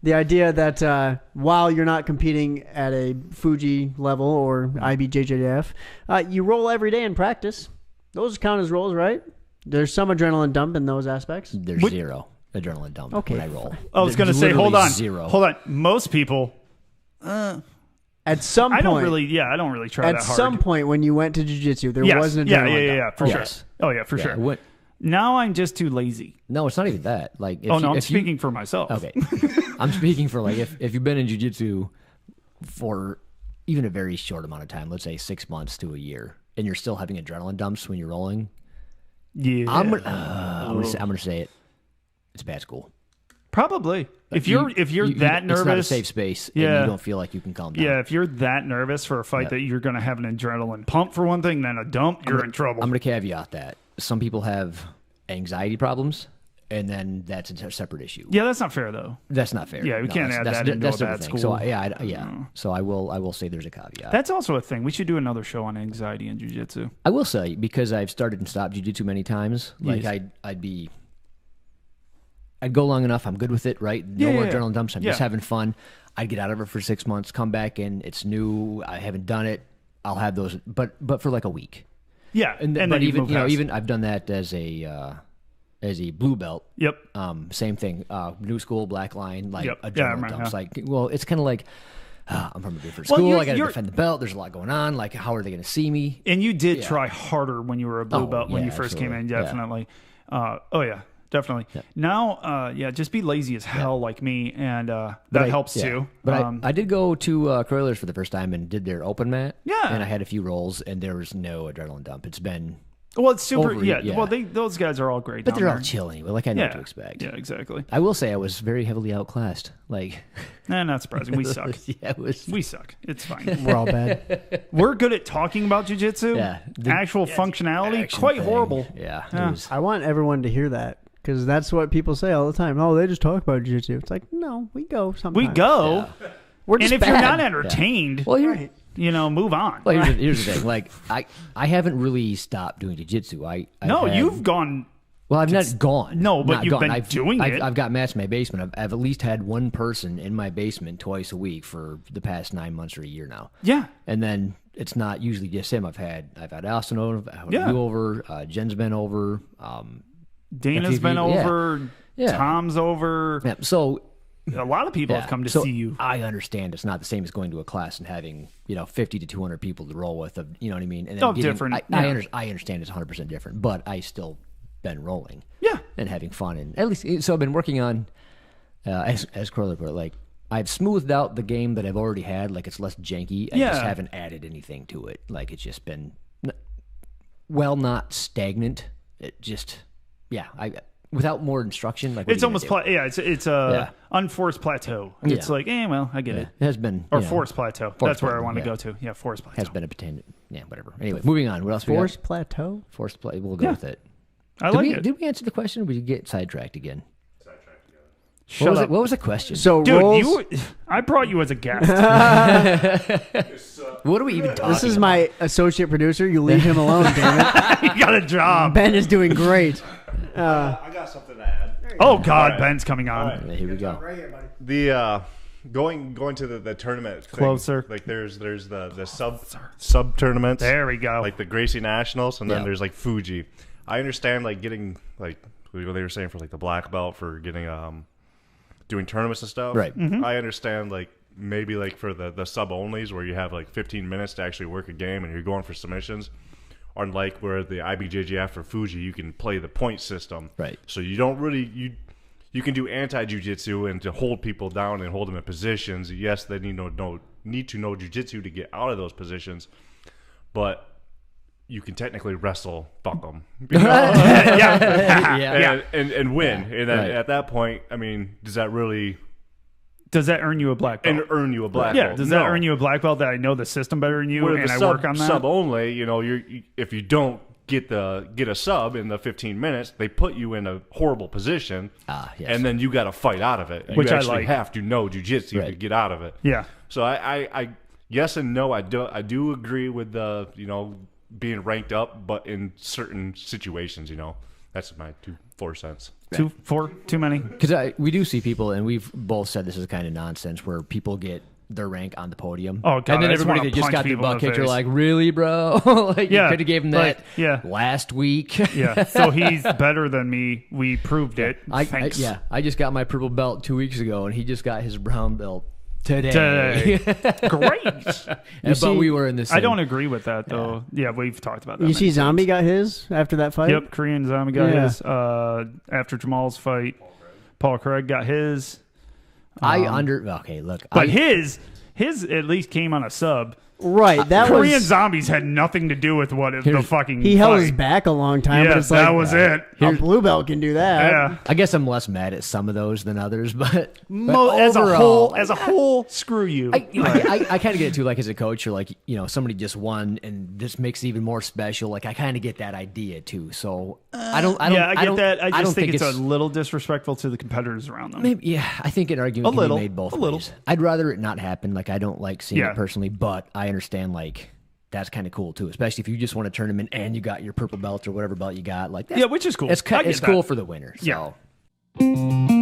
The idea that while you're not competing at a Fuji level or IBJJF, you roll every day in practice. Those count as rolls, right? There's some adrenaline dump in those aspects. There's zero adrenaline dump when I roll. I was going to say, hold on. Zero. Hold on. Most people... At some point... I don't really try that hard. At some point when you went to jiu-jitsu, there was an adrenaline dump. For sure. Oh, yeah, for sure. Now I'm just too lazy. No, it's not even that. Like, I'm speaking for myself. Okay. I'm speaking for, like, if you've been in jiu-jitsu for even a very short amount of time, let's say 6 months to a year, and you're still having adrenaline dumps when you're rolling, I'm gonna say it. It's a bad school. Probably. If you're that nervous, it's not a safe space, and you don't feel like you can calm down. Yeah, if you're that nervous for a fight that you're going to have an adrenaline pump for one thing, then a dump, you're in trouble. I'm going to caveat that. Some people have anxiety problems, and then that's a separate issue. Yeah, that's not fair, though. That's not fair. Yeah, we can't add that into a bad school. So, So I will say there's a caveat. That's also a thing. We should do another show on anxiety in jiu-jitsu. I will say, because I've started and stopped jiu-jitsu many times, like I'd go long enough. I'm good with it, right? No more adrenaline dumps. I'm just having fun. I'd get out of it for 6 months, come back, and it's new. I haven't done it. I'll have those, but for like a week. Yeah, and then even I've done that as a blue belt. Yep. Same thing. New school, black line, like adrenaline dumps. Yeah. Like, well, it's kind of like I'm from a different school. I got to defend the belt. There's a lot going on. Like, how are they going to see me? And you did try harder when you were a blue belt when you first came in. Definitely. Yeah. Definitely. Yeah. Now, just be lazy as hell like me, and that helps too. But I did go to Croilers for the first time and did their open mat. Yeah. And I had a few rolls, and there was no adrenaline dump. It's been... Well, it's super... Well, those guys are all great. But they're all chill anyway. Like, I know what to expect. Yeah, exactly. I will say I was very heavily outclassed. Like... not surprising. We suck. We suck. It's fine. We're all bad. We're good at talking about jiu-jitsu. Yeah. Actual functionality, quite horrible. Yeah. I want everyone to hear that. Because that's what people say all the time. Oh, they just talk about jiu-jitsu. It's like, no, we go sometimes. We go. Yeah. We're just and if you're not entertained, move on. Well, here's the thing. Like, I haven't really stopped doing jiu-jitsu. You've gone... Well, I've not gone. No, but you've been doing it. I've got mats in my basement. I've at least had one person in my basement twice a week for the past 9 months or a year now. Yeah. And then it's not usually just him. I've had Austin over, you over, Jen's been over, Dana's been over. Yeah. Tom's over. Yeah. So a lot of people have come to see you. I understand it's not the same as going to a class and having 50 to 200 people to roll with. You know what I mean? And then different. I understand it's 100% different, but I still been rolling. Yeah. And having fun, and at least so I've been working on as Curler put it, like I've smoothed out the game that I've already had. Like, it's less janky. I just haven't added anything to it. Like, it's just been not stagnant. It just. Yeah, without more instruction, like it's almost it's a unforced plateau. It's like, I get it. It has been forced plateau. That's where I want to go to. Yeah, forced plateau has been a pretend. Yeah, whatever. Anyway, moving on. What else? Forced plateau. Forced plateau. We'll go with it. Did we answer the question? Or did we get sidetracked again? What was the question? So, dude, I brought you as a guest. What are we even talking about? This is my associate producer. You leave him alone, damn it. You got a job. Ben is doing great. I got something to add. Oh, God, Ben's coming on. Right. Here we go. Right here, buddy. The going to the tournament thing, closer. Like there's the sub tournaments. There we go. Like the Gracie Nationals, and then there's like Fuji. I understand like getting like what they were saying for like the black belt for getting doing tournaments and stuff. Right. Mm-hmm. I understand like maybe like for the sub onlys where you have like 15 minutes to actually work a game and you're going for submissions. Unlike where the IBJJF or Fuji, you can play the point system. Right. So you don't really you can do anti-jiu-jitsu and to hold people down and hold them in positions. Yes, they need to know jiu-jitsu to get out of those positions, but you can technically wrestle, fuck them, and win. And then at that point, I mean, does that earn you a black belt? And earn you a black belt? Yeah. Does that earn you a black belt that I know the system better than you and I work on that? Sub only, if you don't get a sub in the 15 minutes, they put you in a horrible position, and then you got to fight out of it. Which you I actually like. have to know jiu-jitsu to get out of it. Yeah. So I yes and no. I do agree with the being ranked up, but in certain situations, that's my 2 4 cents. Too many. Because we do see people, and we've both said this is kind of nonsense, where people get their rank on the podium. Oh, God, and then I just everybody wanna that just punch got the people in butt the kicked are face. like, really, bro? Like, Yeah, you could have gave him that like, yeah. last week. Yeah, so he's better than me. We proved it. Thanks. I just got my purple belt 2 weeks ago, and he just got his brown belt today. Great. But we were in the same. I don't agree with that, though. Yeah, we've talked about that. You see Zombie got his after that fight? Yep, Korean Zombie got his. After Jamal's fight, Paul Craig got his. Okay, look. But his at least came on a sub. Right, that Korean was Zombies had nothing to do with what the fucking. he held fight. his back a long time, Yeah, but it's like that was it. a blue belt can do that. Yeah. I guess I'm less mad at some of those than others, but As overall, a whole, screw you. I kind of get it too. Like as a coach, or like somebody just won, and this makes it even more special. Like I kind of get that idea too. So I get that. I just think it's it's a little disrespectful to the competitors around them. Maybe, yeah, I think an argument can be made both ways. I'd rather it not happen. Like I don't like seeing it personally, but I understand like. That's kind of cool too, especially if you just want a tournament and you got your purple belt or whatever belt you got. Like, which is cool. It's cool for the winner. So. Yeah.